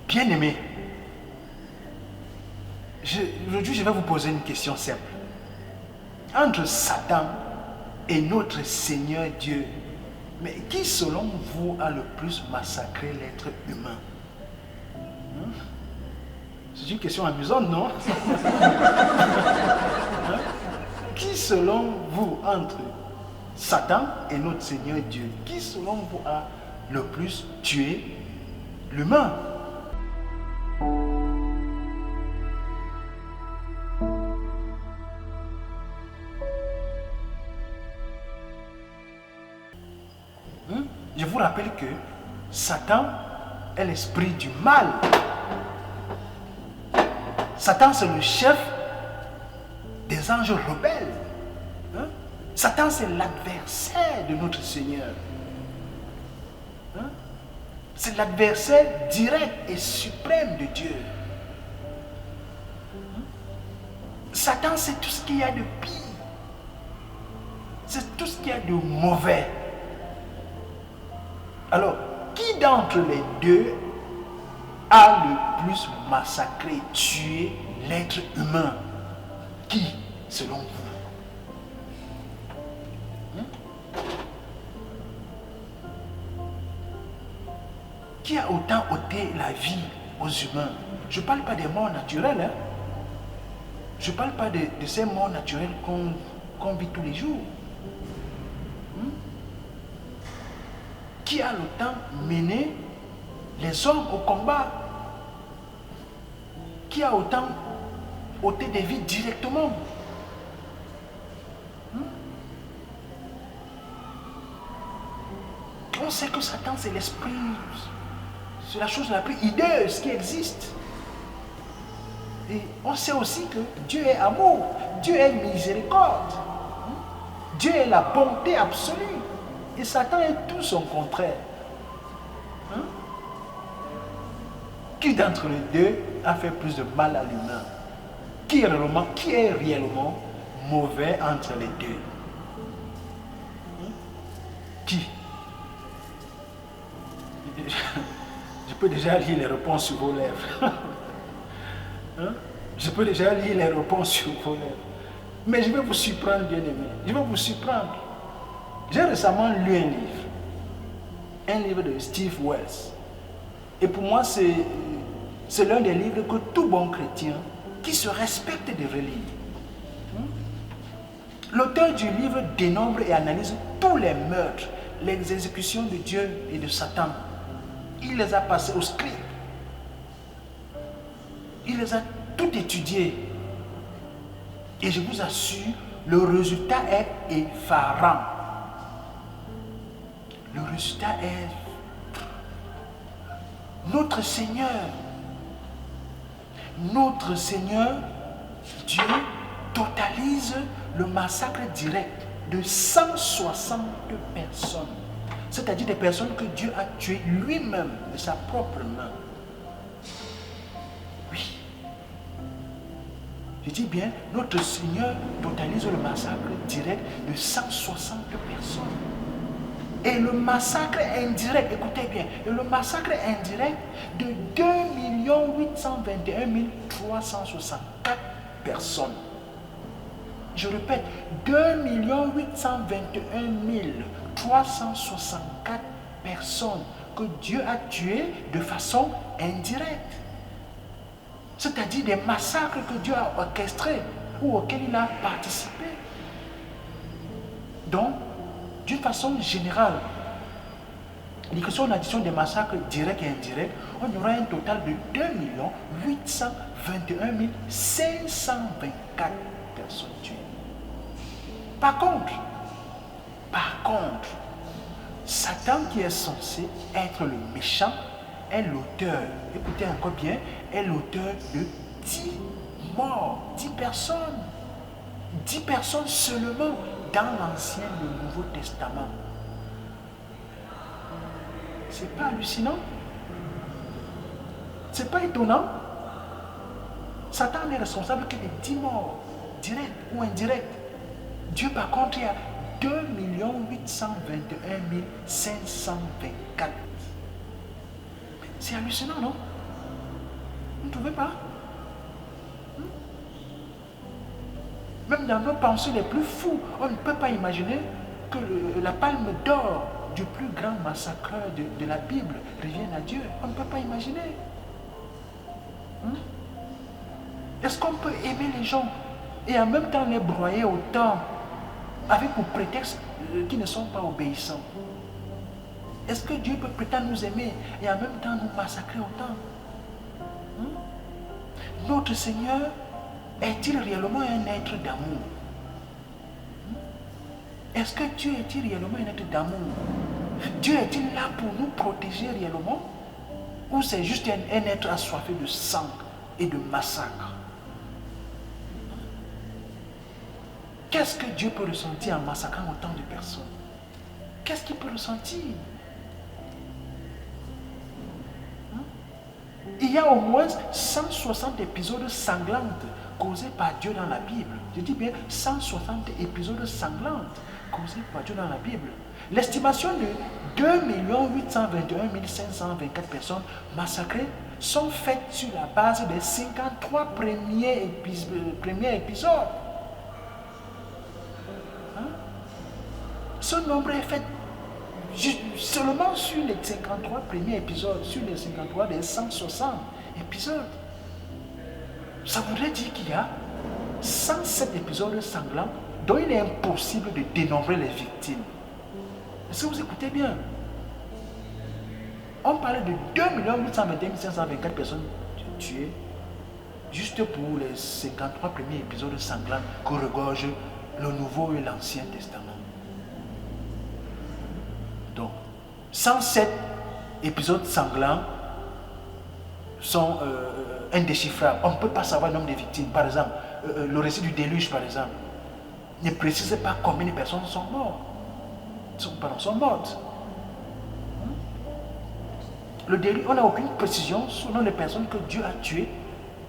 Bien-aimés, aujourd'hui je vais vous poser une question simple. Entre Satan et notre Seigneur Dieu, mais qui selon vous a le plus massacré l'être humain? C'est une question amusante, non? Qui selon vous, entre Satan et notre Seigneur Dieu, qui selon vous a le plus tué l'humain? Je vous rappelle que Satan est l'esprit du mal. Satan, c'est le chef des anges rebelles. Satan, c'est l'adversaire de notre Seigneur. C'est l'adversaire direct et suprême de Dieu. Satan, c'est tout ce qu'il y a de pire. C'est tout ce qu'il y a de mauvais. Alors, qui d'entre les deux a le plus massacré, tué l'être humain? Qui, selon vous? Qui a autant ôté la vie aux humains? Je ne parle pas des morts naturelles. Je ne parle pas de ces morts naturelles qu'on vit tous les jours. Qui a autant mené les hommes au combat? Qui a autant ôté des vies directement? On sait que Satan, c'est l'esprit, c'est la chose la plus hideuse qui existe. Et on sait aussi que Dieu est amour, Dieu est miséricorde, Dieu est la bonté absolue. Et Satan est tout son contraire. Qui d'entre les deux a fait plus de mal à l'humain? Qui est réellement mauvais entre les deux? Qui? Je peux déjà lire les réponses sur vos lèvres. Je peux déjà lire les réponses sur vos lèvres. Mais je vais vous surprendre, bien-aimés. Je vais vous surprendre. J'ai récemment lu un livre de Steve Wells. Et pour moi, c'est l'un des livres que tout bon chrétien qui se respecte devrait lire. L'auteur du livre dénombre et analyse tous les meurtres, les exécutions de Dieu et de Satan. Il les a passés au scribe. Il les a tout étudiés. Et je vous assure, le résultat est effarant. Le résultat est notre Seigneur, Dieu totalise le massacre direct de 160 personnes. C'est-à-dire des personnes que Dieu a tuées lui-même de sa propre main. Oui. Je dis bien, notre Seigneur totalise le massacre direct de 160 personnes. Et le massacre indirect, écoutez bien, et le massacre indirect de 2 821 364 personnes. Je répète, 2 821 364 personnes que Dieu a tuées de façon indirecte. C'est-à-dire des massacres que Dieu a orchestrés ou auxquels il a participé. Donc, d'une façon générale, si on additionne des massacres directs et indirects, on aura un total de 2 821 524 personnes tuées. Par contre, Satan, qui est censé être le méchant, est l'auteur, écoutez encore bien, est l'auteur de 10 morts, 10 personnes. 10 personnes seulement dans l'Ancien et le Nouveau Testament. C'est pas hallucinant? C'est pas étonnant? Satan n'est responsable que de 10 morts, directs ou indirects. Dieu, par contre, il y a 2 821 524. C'est hallucinant, non? Vous ne trouvez pas? Même dans nos pensées les plus fous, on ne peut pas imaginer que la palme d'or du plus grand massacreur de la Bible revienne à Dieu. On ne peut pas imaginer. Est-ce qu'on peut aimer les gens et en même temps les broyer autant avec pour prétexte qu'ils ne sont pas obéissants? Est-ce que Dieu peut prétendre nous aimer et en même temps nous massacrer autant? Notre Seigneur est-il réellement un être d'amour? Est-ce que Dieu est-il réellement un être d'amour? Dieu est-il là pour nous protéger réellement? Ou c'est juste un être assoiffé de sang et de massacre? Qu'est-ce que Dieu peut ressentir en massacrant autant de personnes? Qu'est-ce qu'il peut ressentir? Il y a au moins 160 épisodes sanglants causés par Dieu dans la Bible. Je dis bien 160 épisodes sanglants causés par Dieu dans la Bible. L'estimation de 2 821 524 personnes massacrées sont faites sur la base des 53 premiers épisodes. Ce nombre est fait seulement sur les 53 premiers épisodes, sur les 53 des 160 épisodes. Ça voudrait dire qu'il y a 107 épisodes sanglants dont il est impossible de dénombrer les victimes. Est-ce que vous écoutez bien? On parlait de 2 821 524 personnes tuées juste pour les 53 premiers épisodes sanglants que regorge le Nouveau et l'Ancien Testament. Donc, 107 épisodes sanglants sont indéchiffrables. On ne peut pas savoir le nombre de victimes. Par exemple, le récit du déluge, par exemple, ne précise pas combien de personnes sont mortes. Sont mortes. Le déluge, on n'a aucune précision sur le nombre de personnes que Dieu a tuées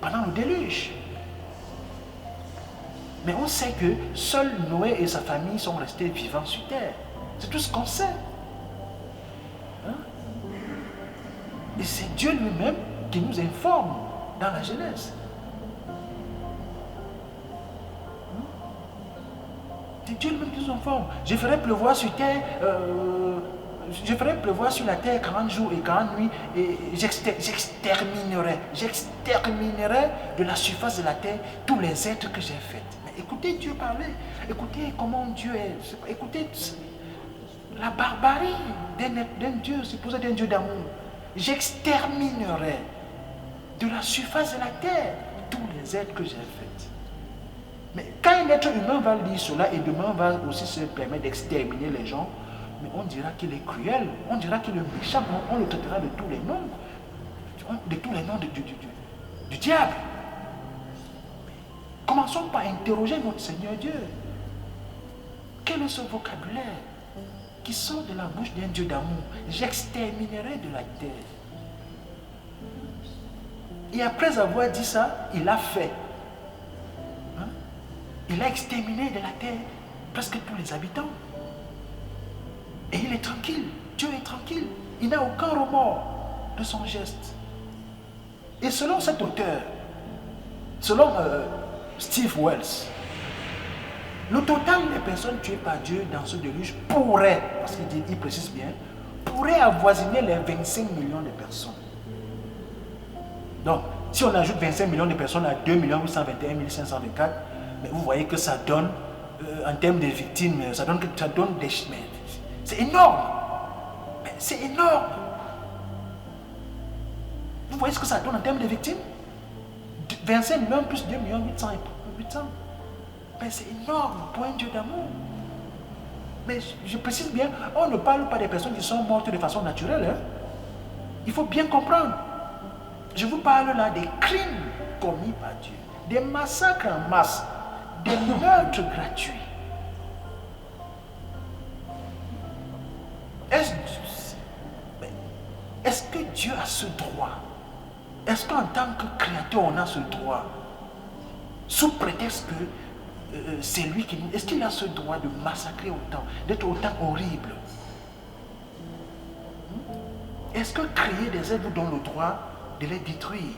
pendant le déluge. Mais on sait que seul Noé et sa famille sont restés vivants sur terre. C'est tout ce qu'on sait. Et c'est Dieu lui-même qui nous informe dans la Genèse. C'est Dieu lui-même qui nous informe. Je ferai pleuvoir sur terre, je ferai pleuvoir sur la terre 40 jours et 40 nuits, et j'exterminerai de la surface de la terre tous les êtres que j'ai faits. Mais écoutez Dieu parler, écoutez comment Dieu est, écoutez la barbarie d'un Dieu supposé d'un Dieu d'amour. J'exterminerai de la surface de la terre tous les êtres que j'ai faits. Mais quand un être humain va lire cela et demain va aussi se permettre d'exterminer les gens, mais on dira qu'il est cruel, on dira qu'il est méchant, on le traitera de tous les noms, du diable. Commençons par interroger notre Seigneur Dieu. Quel est ce vocabulaire qui sort de la bouche d'un Dieu d'amour? J'exterminerai de la terre. Et après avoir dit ça, il a fait. Il a exterminé de la terre presque tous les habitants. Et il est tranquille. Dieu est tranquille. Il n'a aucun remords de son geste. Et selon cet auteur, selon Steve Wells, le total des personnes tuées par Dieu dans ce déluge pourrait, parce qu'il précise bien, pourrait avoisiner les 25 millions de personnes. Donc, si on ajoute 25 millions de personnes à 2 821 524, mais vous voyez que ça donne, en termes de victimes, ça donne des... C'est énorme. C'est énorme. Vous voyez ce que ça donne en termes de victimes? 25 millions plus 2 800. Mais c'est énorme pour un Dieu d'amour. Mais je précise bien, on ne parle pas des personnes qui sont mortes de façon naturelle. Il faut bien comprendre. Je vous parle là des crimes commis par Dieu, des massacres en masse, des meurtres gratuits. Est-ce que Dieu a ce droit? Est-ce qu'en tant que créateur, on a ce droit? Sous prétexte que c'est lui qui nous... Est-ce qu'il a ce droit de massacrer autant, d'être autant horrible? Est-ce que créer des êtres vous donne le droit de les détruire?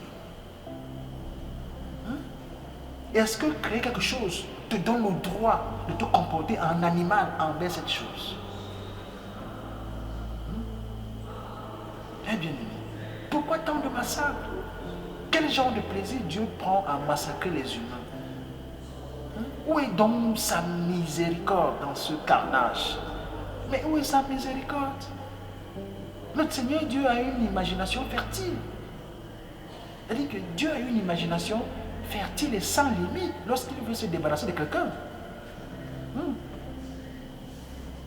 Est-ce que créer quelque chose te donne le droit de te comporter en animal envers cette chose? Eh bien aimé, pourquoi tant de massacres? Quel genre de plaisir Dieu prend à massacrer les humains? Où est donc sa miséricorde dans ce carnage? Mais où est sa miséricorde? Notre Seigneur Dieu a une imagination fertile. C'est-à-dire que Dieu a une imagination fertile et sans limite lorsqu'il veut se débarrasser de quelqu'un.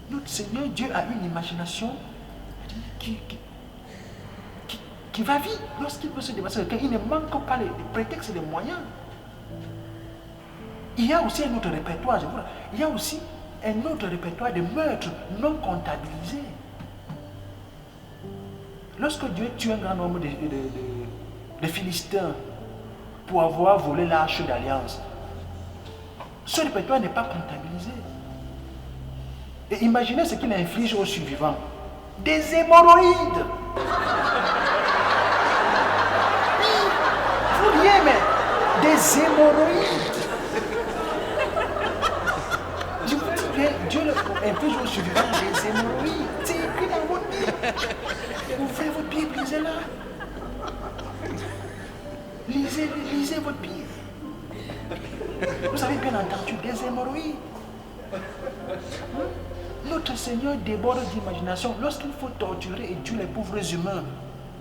Notre Seigneur Dieu a une imagination qui va vite lorsqu'il veut se débarrasser de quelqu'un. Il ne manque pas les prétextes et les moyens. Il y a aussi un autre répertoire, il y a aussi un autre répertoire de meurtres non comptabilisés. Lorsque Dieu tue un grand nombre de Philistins pour avoir volé l'arche d'alliance, ce répertoire n'est pas comptabilisé. Et imaginez ce qu'il inflige aux survivants. Des hémorroïdes. Vous riez, mais des hémorroïdes. Je vous dis bien, Dieu inflige aux survivants des hémorroïdes. C'est écrit dans votre Bible. Ouvrez votre Bible, lisez-la. Lisez votre Bible. Vous avez bien entendu des hémorroïdes. Notre Seigneur déborde d'imagination. Lorsqu'il faut torturer et tuer les pauvres humains,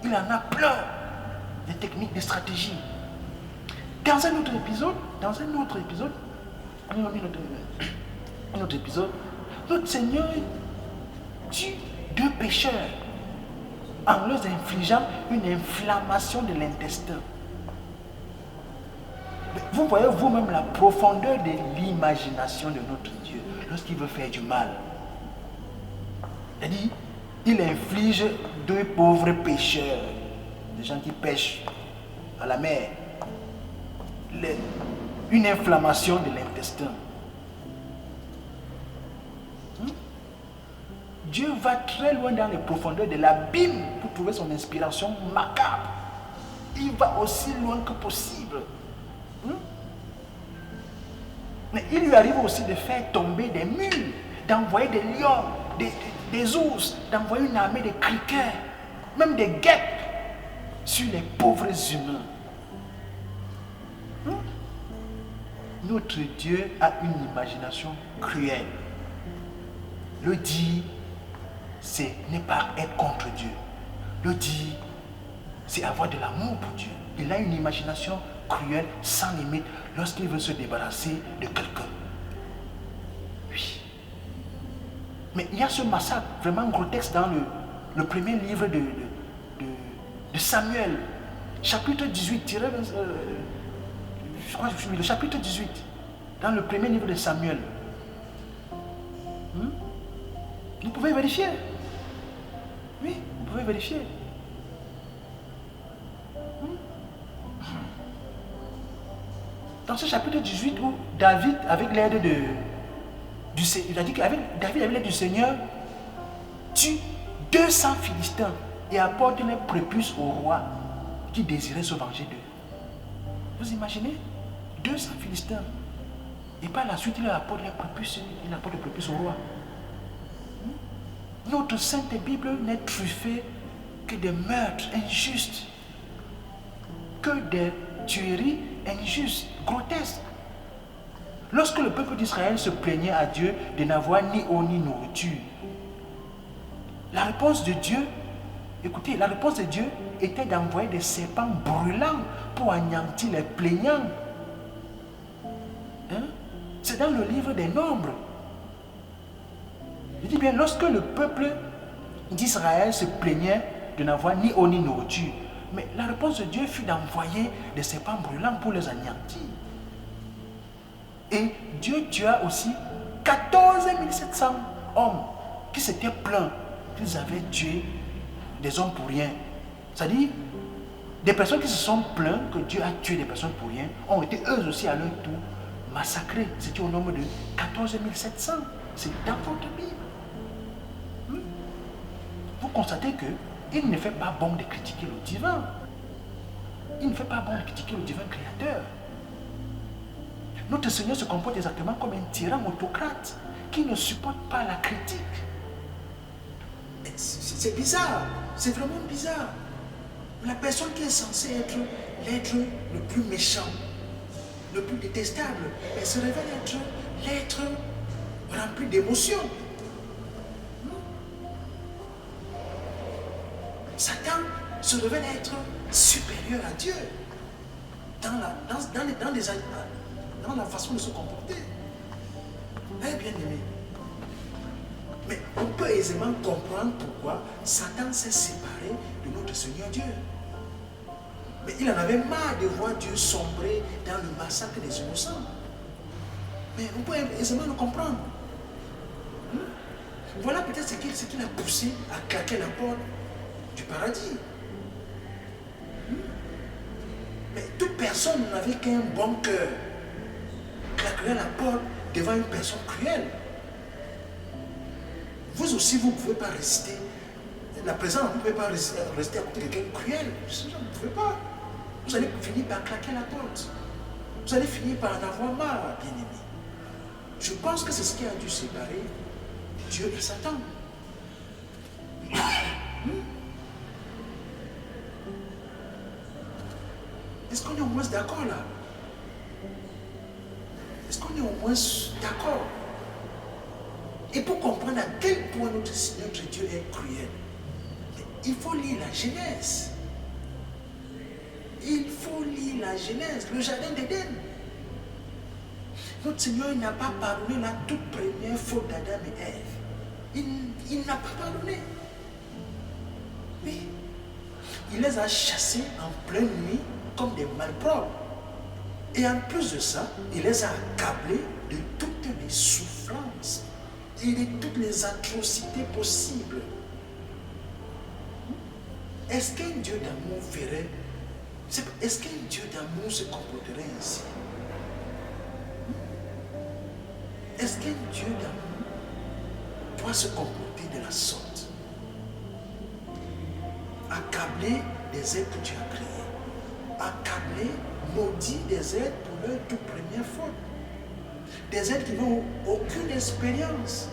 il en a plein de techniques, de stratégies. Dans un autre épisode, notre Seigneur tue 2 pécheurs en leur infligeant une inflammation de l'intestin. Vous voyez vous-même la profondeur de l'imagination de notre Dieu lorsqu'il veut faire du mal. C'est-à-dire, il inflige 2 pauvres pécheurs, des gens qui pêchent à la mer, une inflammation de l'intestin. Dieu va très loin dans les profondeurs de l'abîme pour trouver son inspiration macabre. Il va aussi loin que possible. Mais il lui arrive aussi de faire tomber des mules, d'envoyer des lions, des ours, d'envoyer une armée de criquets, même des guêpes sur les pauvres humains. Notre Dieu a une imagination cruelle. Le dire, c'est ne pas être contre Dieu. Le dire, c'est avoir de l'amour pour Dieu. Il a une imagination cruelle, sans limite, lorsqu'il veut se débarrasser de quelqu'un. Oui. Mais il y a ce massacre vraiment grotesque dans le premier livre de Samuel, chapitre 18, je crois que je suis le chapitre 18, dans le premier livre de Samuel. Vous pouvez vérifier. Oui, vous pouvez vérifier. Dans ce chapitre 18 où David, avec l'aide du Seigneur, il a dit qu'avec David, avec l'aide du Seigneur, tue 200 Philistins et apporte les prépuces au roi qui désirait se venger d'eux. Vous imaginez 200 Philistins. Et par la suite, il apporte les prépuces au roi. Notre Sainte Bible n'est truffée que des meurtres injustes, que des tueries injustes, grotesques. Lorsque le peuple d'Israël se plaignait à Dieu de n'avoir ni eau ni nourriture, la réponse de Dieu, écoutez, la réponse de Dieu était d'envoyer des serpents brûlants pour anéantir les plaignants. C'est dans le livre des Nombres. Je dis bien, lorsque le peuple d'Israël se plaignait de n'avoir ni eau ni nourriture, mais la réponse de Dieu fut d'envoyer des serpents brûlants pour les anéantir. Et Dieu tua aussi 14 700 hommes qui s'étaient plaints qu'ils avaient tué des hommes pour rien. C'est-à-dire, des personnes qui se sont plaintes que Dieu a tué des personnes pour rien ont été eux aussi à leur tour massacrés. C'était au nombre de 14 700. C'est dans votre Bible. Vous constatez qu'il ne fait pas bon de critiquer le divin. Il ne fait pas bon de critiquer le divin créateur. Notre Seigneur se comporte exactement comme un tyran autocrate qui ne supporte pas la critique. C'est bizarre, c'est vraiment bizarre. La personne qui est censée être l'être le plus méchant, le plus détestable, elle se révèle être l'être rempli d'émotions. Satan se révèle être supérieur à Dieu dans la façon de se comporter. Eh bien aimé. Mais on peut aisément comprendre pourquoi Satan s'est séparé de notre Seigneur Dieu. Mais il en avait marre de voir Dieu sombrer dans le massacre des innocents. Mais on peut aisément le comprendre. Voilà peut-être ce qui l'a poussé à claquer la porte du paradis. Mais toute personne n'avait qu'un bon cœur claquerait la porte devant une personne cruelle. Vous aussi, vous ne pouvez pas résister. La présence, vous ne pouvez pas rester à côté de quelqu'un cruel. Vous ne pouvez pas. Vous allez finir par claquer la porte. Vous allez finir par en avoir marre, bien-aimé. Je pense que c'est ce qui a dû séparer Dieu et Satan. Est-ce qu'on est au moins d'accord là? Est-ce qu'on est au moins d'accord? Et pour comprendre à quel point notre Dieu est cruel, il faut lire la Genèse. Il faut lire la Genèse, le jardin d'Éden. Notre Seigneur n'a pas pardonné la toute première faute d'Adam et Ève. Il n'a pas pardonné. Oui. Il les a chassés en pleine nuit comme des malpropres. Et en plus de ça, il les a accablés de toutes les souffrances et de toutes les atrocités possibles. Est-ce qu'un Dieu d'amour ferait? Est-ce qu'un Dieu d'amour se comporterait ainsi? Est-ce qu'un Dieu d'amour doit se comporter de la sorte? Accabler des êtres que Dieu a créés. Accabler, maudit des êtres pour leur toute première faute. Des êtres qui n'ont aucune expérience.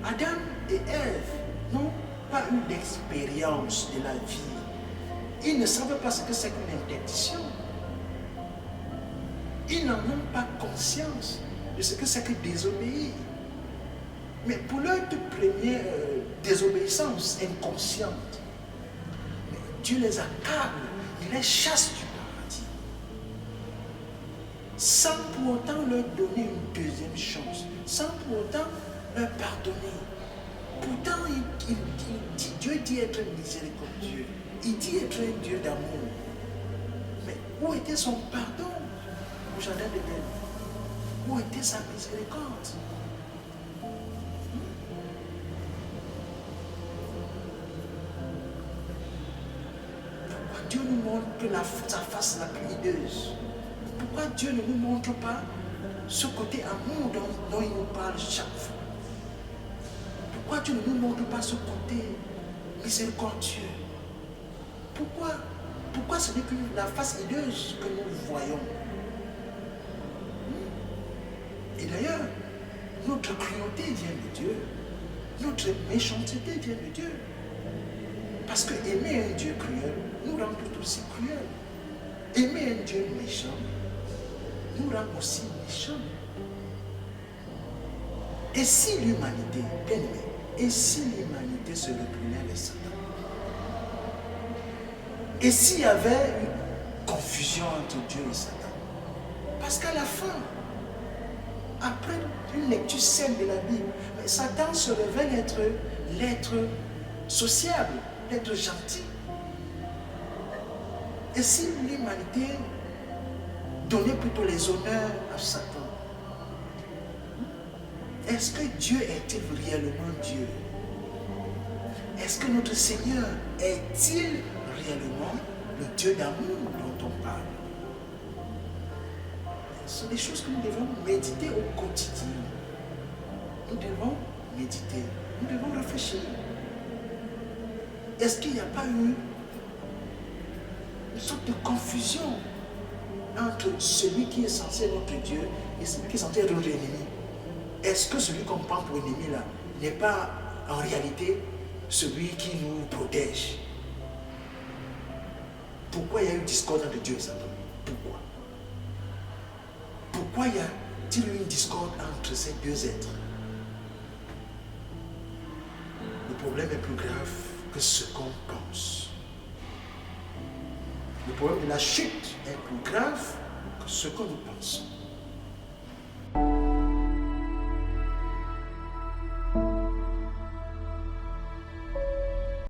Adam et Ève n'ont pas eu d'expérience de la vie. Ils ne savent pas ce que c'est qu'une interdiction. Ils n'en ont pas conscience de ce que c'est que désobéir. Mais pour leur toute première désobéissance inconsciente, Dieu les accable, il les chasse du paradis. Sans pour autant leur donner une deuxième chance, sans pour autant leur pardonner. Pourtant, Dieu dit être miséricordieux. Il dit être un Dieu d'amour. Mais où était son pardon au jardin d'Éden? Où était sa miséricorde? Pourquoi Dieu nous montre que sa face la plus hideuse? Pourquoi Dieu ne nous montre pas ce côté amour dont il nous parle chaque fois? Pourquoi Dieu ne nous montre pas ce côté miséricordieux? Pourquoi ce n'est que la face hideuse que nous voyons? Et d'ailleurs, notre cruauté vient de Dieu. Notre méchanceté vient de Dieu. Parce que aimer un Dieu cruel nous rend tout aussi cruel. Aimer un Dieu méchant nous rend aussi méchants. Et si l'humanité, bien aimé, et si l'humanité se reprenait avec Satan? Et s'il y avait une confusion entre Dieu et Satan? Parce qu'à la fin, après une lecture saine de la Bible, Satan se révèle être l'être sociable, l'être gentil. Et si l'humanité donnait plutôt les honneurs à Satan, est-ce que Dieu est-il réellement Dieu? Est-ce que notre Seigneur est-il réellement le Dieu d'amour dont on parle? Ce sont des choses que nous devons méditer au quotidien. Nous devons méditer, nous devons réfléchir. Est-ce qu'il n'y a pas eu une sorte de confusion entre celui qui est censé être notre Dieu et celui qui est censé être notre ennemi? Est-ce que celui qu'on prend pour ennemi là n'est pas en réalité celui qui nous protège? Pourquoi il y a eu discorde entre Dieu et Satan? Pourquoi? Pourquoi y a-t-il eu une discorde entre ces deux êtres? Le problème est plus grave que ce qu'on pense. Le problème de la chute est plus grave que ce que nous pensons.